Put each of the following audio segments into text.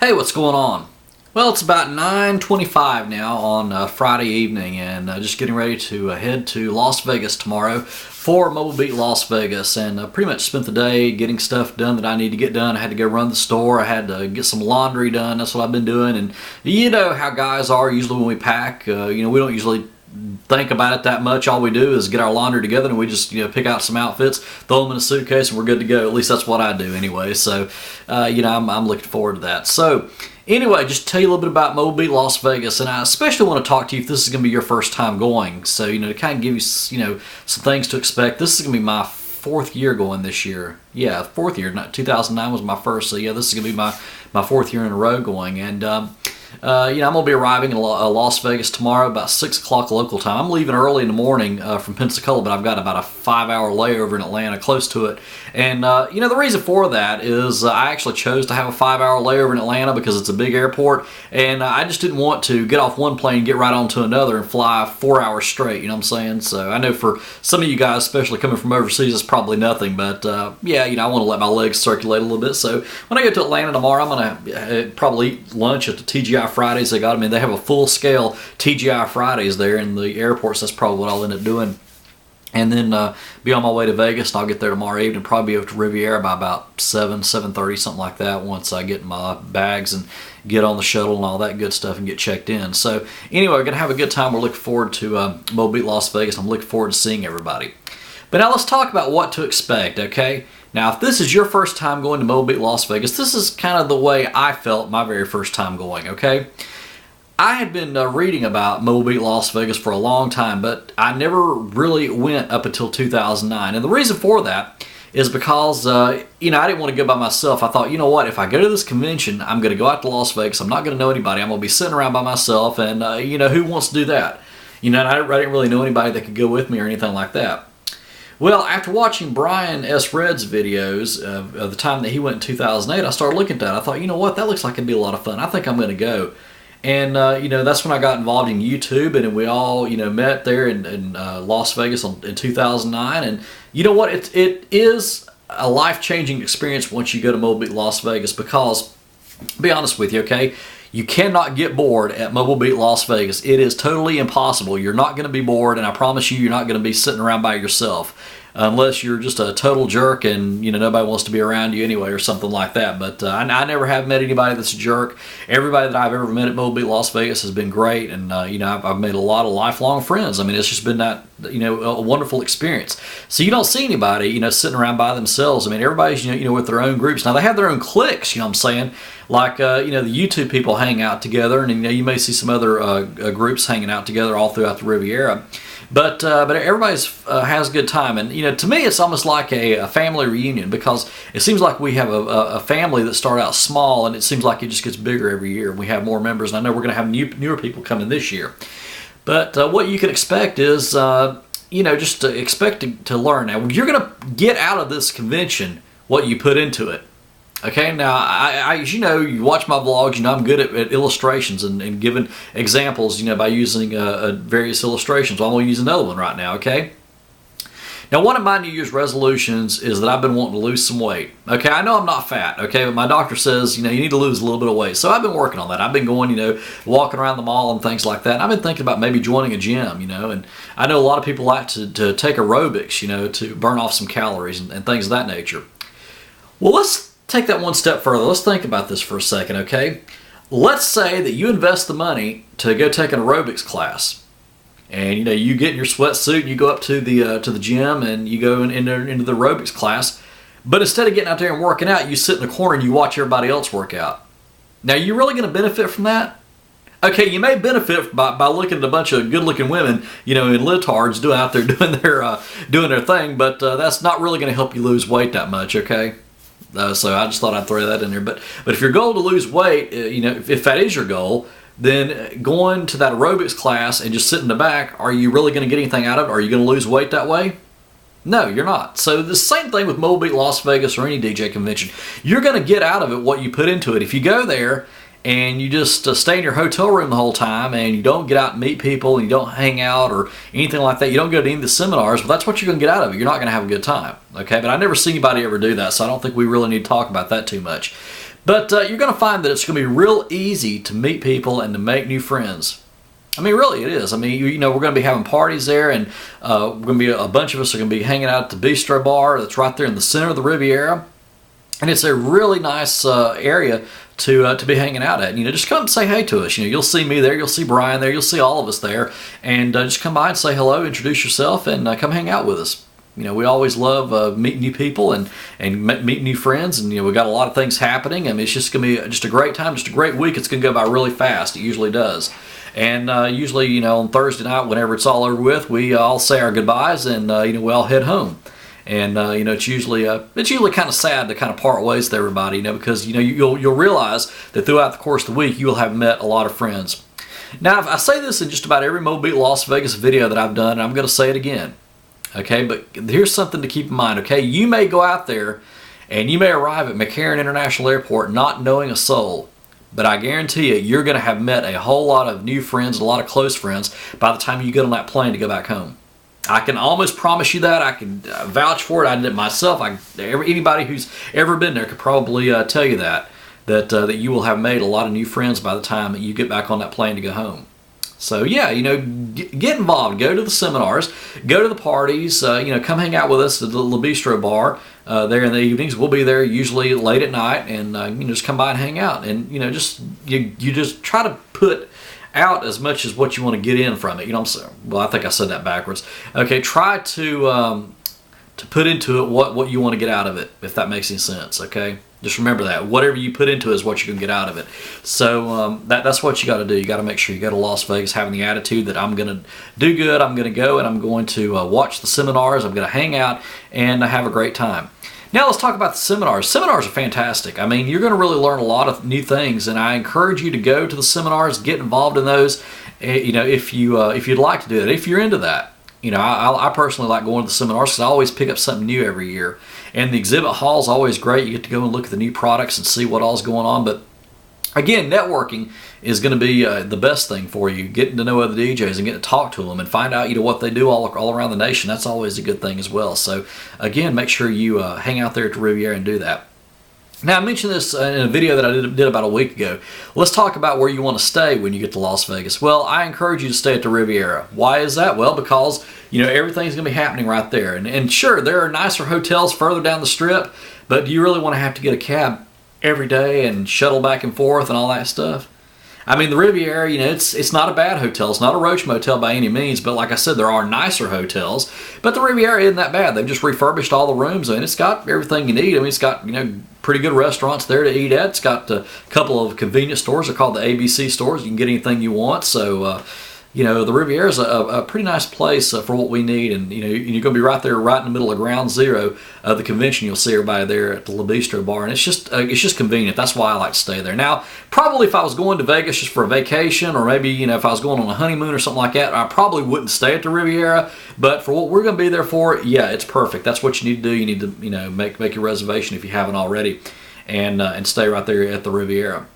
Hey, what's going on? Well, it's about 9:25 now on Friday evening, and just getting ready to head to Las Vegas tomorrow for Mobile Beat Las Vegas, and pretty much spent the day getting stuff done that I need to get done. I had to go run the store. I had to get some laundry done. That's what I've been doing, and you know how guys are usually when we pack. We don't usually think about it that much. All we do is get our laundry together and we just pick out some outfits, throw them in a suitcase, and we're good to go. At least that's what I do anyway. So I'm looking forward to that. So anyway, just to tell you a little bit about Mobile Beat Las Vegas, and I especially want to talk to you if this is going to be your first time going. So to kind of give you some things to expect. This is going to be my fourth year going this year. Yeah, fourth year. 2009 was my first. So yeah, this is going to be my fourth year in a row going. And I'm going to be arriving in Las Vegas tomorrow about 6 o'clock local time. I'm leaving early in the morning from Pensacola, but I've got about a 5-hour layover in Atlanta, close to it. And, the reason for that is I actually chose to have a 5-hour layover in Atlanta because it's a big airport, and I just didn't want to get off one plane, get right onto another, and fly 4 hours straight, you know what I'm saying? So I know for some of you guys, especially coming from overseas, it's probably nothing, but I want to let my legs circulate a little bit. So when I get to Atlanta tomorrow, I'm going to probably eat lunch at the TGI Fridays. They have a full-scale TGI Fridays there in the airports. That's probably what I'll end up doing. And then be on my way to Vegas, and I'll get there tomorrow evening, probably be over to Riviera by about 7:30, something like that, once I get my bags and get on the shuttle and all that good stuff and get checked in. So anyway, we're going to have a good time. We're looking forward to Mobile Beat Las Vegas. I'm looking forward to seeing everybody. But now let's talk about what to expect, okay? Now, if this is your first time going to Mobile Beat Las Vegas, this is kind of the way I felt my very first time going, okay? I had been reading about Mobile Beat Las Vegas for a long time, but I never really went up until 2009. And the reason for that is because, I didn't want to go by myself. I thought, you know what, if I go to this convention, I'm going to go out to Las Vegas. I'm not going to know anybody. I'm going to be sitting around by myself, and, who wants to do that? And I didn't really know anybody that could go with me or anything like that. Well, after watching Brian S. Red's videos of the time that he went in 2008, I started looking at that. I thought, you know what, that looks like it'd be a lot of fun. I think I'm going to go. And, that's when I got involved in YouTube, and we all, met there in Las Vegas in 2009. And you know what, it is a life-changing experience once you go to Mobile Beat Las Vegas because, to be honest with you, okay, you cannot get bored at Mobile Beat Las Vegas. It is totally impossible. You're not going to be bored, and I promise you're not going to be sitting around by yourself unless you're just a total jerk and nobody wants to be around you anyway or something like that. But I never have met anybody that's a jerk. Everybody that I've ever met at Mobile Beat Las Vegas has been great, and I've made a lot of lifelong friends. I mean, it's just been that a wonderful experience. So you don't see anybody sitting around by themselves. I mean, everybody's with their own groups. Now they have their own cliques. You know what I'm saying? Like the YouTube people hang out together, and you may see some other groups hanging out together all throughout the Riviera. But everybody's has a good time, and to me it's almost like a family reunion because it seems like we have a family that started out small, and it seems like it just gets bigger every year. We have more members, and I know we're going to have newer people coming this year. But what you can expect is just to expect to learn. Now you're going to get out of this convention what you put into it. Okay, now, as you know, you watch my vlogs, I'm good at illustrations and giving examples, by using various illustrations. Well, I'm going to use another one right now, okay? Now, one of my New Year's resolutions is that I've been wanting to lose some weight. Okay, I know I'm not fat, okay, but my doctor says, you need to lose a little bit of weight. So I've been working on that. I've been going, walking around the mall and things like that. And I've been thinking about maybe joining a gym, and I know a lot of people like to take aerobics, to burn off some calories and things of that nature. Well, let's take that one step further. Let's think about this for a second, okay? Let's say that you invest the money to go take an aerobics class, and you get in your sweatsuit and you go up to the gym and you go into the aerobics class, but instead of getting out there and working out, you sit in the corner and you watch everybody else work out. Now, you really going to benefit from that? Okay, you may benefit by looking at a bunch of good-looking women, in leotards doing their thing, but that's not really going to help you lose weight that much, okay? So I just thought I'd throw that in there. But if your goal to lose weight, if that is your goal, then going to that aerobics class and just sitting in the back, are you really going to get anything out of it? Are you going to lose weight that way? No, you're not. So the same thing with Mobile Beat Las Vegas or any DJ convention. You're going to get out of it what you put into it. If you go there and you just stay in your hotel room the whole time and you don't get out and meet people and you don't hang out or anything like that, you don't go to any of the seminars, well, that's what you're going to get out of it. You're not going to have a good time, okay? But I never see anybody ever do that, so I don't think we really need to talk about that too much. But you're going to find that it's going to be real easy to meet people and to make new friends. I mean, really, it is. I mean, you know, we're going to be having parties there, and we're going to be a bunch of us are going to be hanging out at the Bistro Bar that's right there in the center of the Riviera, and it's a really nice area to be hanging out at. You know, just come say hey to us. You know, you'll see me there, you'll see Brian there, you'll see all of us there, and just come by and say hello, introduce yourself, and come hang out with us. You know, we always love meeting new people and meeting new friends, and you know, we got a lot of things happening. I mean, it's just going to be just a great time, just a great week. It's going to go by really fast. It usually does. And usually, you know, on Thursday night, whenever it's all over with, we all say our goodbyes, and you know, we all head home. And you know, it's usually kind of sad to kind of part ways with everybody, you know, because you know you'll realize that throughout the course of the week you will have met a lot of friends. Now, I say this in just about every Mobile Beat Las Vegas video that I've done, and I'm going to say it again. Okay, but here's something to keep in mind. Okay, you may go out there and you may arrive at McCarran International Airport not knowing a soul. But I guarantee you, you're going to have met a whole lot of new friends, a lot of close friends by the time you get on that plane to go back home. I can almost promise you that. I can vouch for it. I did it myself. Anybody who's ever been there could probably tell you that you will have made a lot of new friends by the time you get back on that plane to go home. So yeah, you know, get involved. Go to the seminars, go to the parties. You know, come hang out with us at the Bistro Bar there in the evenings. We'll be there usually late at night, and you know, just come by and hang out. And you know, you just try to put out as much as what you want to get in from it. You know what I'm saying? Well, I think I said that backwards. Okay, try to put into it what you want to get out of it, if that makes any sense. Okay. Just remember that. Whatever you put into it is what you can get out of it. So that's what you got to do. You got to make sure you go to Las Vegas having the attitude that I'm going to do good, I'm going to go, and I'm going to watch the seminars, I'm going to hang out, and have a great time. Now let's talk about the seminars. Seminars are fantastic. I mean, you're going to really learn a lot of new things, and I encourage you to go to the seminars, get involved in those, you know, if you'd like to do it, if you're into that. You know, I personally like going to the seminars because I always pick up something new every year. And the exhibit hall is always great. You get to go and look at the new products and see what all's going on. But again, networking is going to be the best thing for you. Getting to know other DJs and getting to talk to them and find out, you know, what they do all around the nation. That's always a good thing as well. So again, make sure you hang out there at the Riviera and do that. Now, I mentioned this in a video that I did about a week ago. Let's talk about where you want to stay when you get to Las Vegas. Well, I encourage you to stay at the Riviera. Why is that? Well, because, you know, everything's going to be happening right there. And sure, there are nicer hotels further down the strip, but do you really want to have to get a cab every day and shuttle back and forth and all that stuff? I mean, the Riviera, you know, it's not a bad hotel. It's not a roach motel by any means, but like I said, there are nicer hotels. But the Riviera isn't that bad. They've just refurbished all the rooms, and it's got everything you need. I mean, it's got, you know, pretty good restaurants there to eat at. It's got a couple of convenience stores. They're called the ABC stores. You can get anything you want. So, you know, the Riviera is a pretty nice place for what we need, and you know, you're going to be right there, right in the middle of ground zero of the convention. You'll see everybody there at the Bistro Bar, and it's just convenient. That's why I like to stay there. Now, probably if I was going to Vegas just for a vacation, or maybe, you know, if I was going on a honeymoon or something like that, I probably wouldn't stay at the Riviera. But for what we're going to be there for, yeah, it's perfect. That's what you need to do. You need to, you know, make your reservation if you haven't already, and stay right there at the Riviera.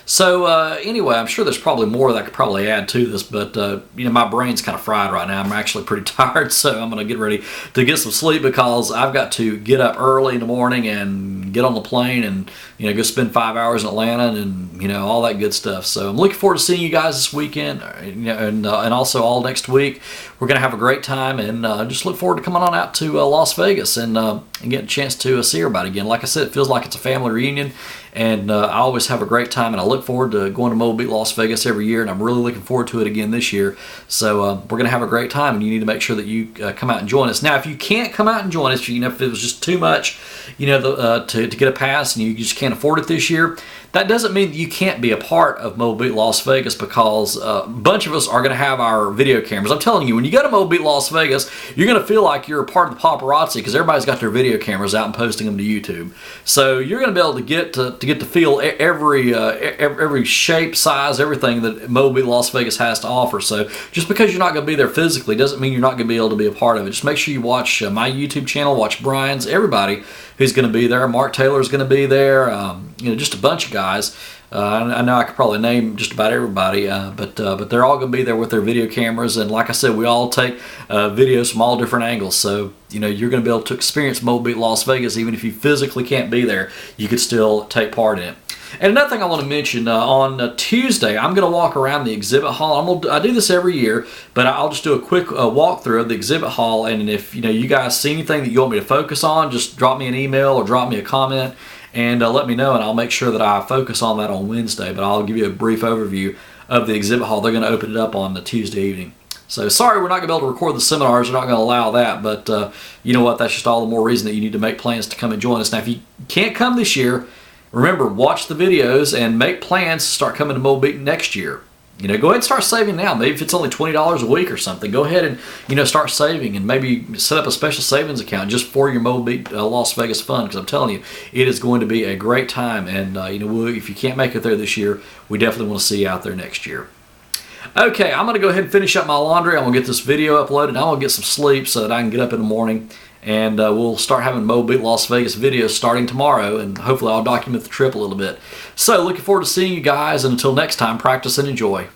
So anyway, I'm sure there's probably more that I could probably add to this, but you know, my brain's kind of fried right now. I'm actually pretty tired, so I'm going to get ready to get some sleep because I've got to get up early in the morning and get on the plane and, you know, go spend 5 hours in Atlanta and, you know, all that good stuff. So I'm looking forward to seeing you guys this weekend, you know, and also all next week. We're going to have a great time, and just look forward to coming on out to Las Vegas and getting a chance to see everybody again. Like I said, it feels like it's a family reunion, and I always have a great time, and I look forward to going to Mobile Beat Las Vegas every year, and I'm really looking forward to it again this year. So we're going to have a great time, and you need to make sure that you come out and join us. Now, if you can't come out and join us, you know, if it was just too much, you know, to get a pass and you just can't afford it this year, that doesn't mean that you can't be a part of Mobile Beat Las Vegas, because a bunch of us are going to have our video cameras. I'm telling you, when you go to Mobile Beat Las Vegas, you're going to feel like you're a part of the paparazzi because everybody's got their video cameras out and posting them to YouTube. So you're going to be able to get to feel every shape, size, everything that Mobile Beat Las Vegas has to offer. So just because you're not going to be there physically doesn't mean you're not going to be able to be a part of it. Just make sure you watch my YouTube channel, watch Brian's, everybody who's going to be there. Mark Taylor's going to be there. You know, just a bunch of guys I know I could probably name just about everybody, but they're all going to be there with their video cameras. And like I said, we all take videos from all different angles. So, you know, you're going to be able to experience Mobile Beat Las Vegas. Even if you physically can't be there, you could still take part in it. And another thing I want to mention, on Tuesday, I'm going to walk around the exhibit hall. I do this every year, but I'll just do a quick walkthrough of the exhibit hall. And if you guys see anything that you want me to focus on, just drop me an email or drop me a comment and let me know, and I'll make sure that I focus on that on Wednesday. But I'll give you a brief overview of the exhibit hall. They're going to open it up on the Tuesday evening. So sorry we're not going to be able to record the seminars. They're not going to allow that. But you know what? That's just all the more reason that you need to make plans to come and join us. Now, if you can't come this year, remember, watch the videos and make plans to start coming to Mobile Beat next year. Go ahead and start saving now. Maybe if it's only $20 a week or something, go ahead and start saving, and maybe set up a special savings account just for your Mobile Beat Las Vegas fund, because I'm telling you, it is going to be a great time. And if you can't make it there this year, we definitely want to see you out there next year. Okay, I'm going to go ahead and finish up my laundry. I'm going to get this video uploaded. I'm going to get some sleep so that I can get up in the morning. And we'll start having Mobile Beat Las Vegas videos starting tomorrow, and hopefully I'll document the trip a little bit. So looking forward to seeing you guys, and until next time, practice and enjoy.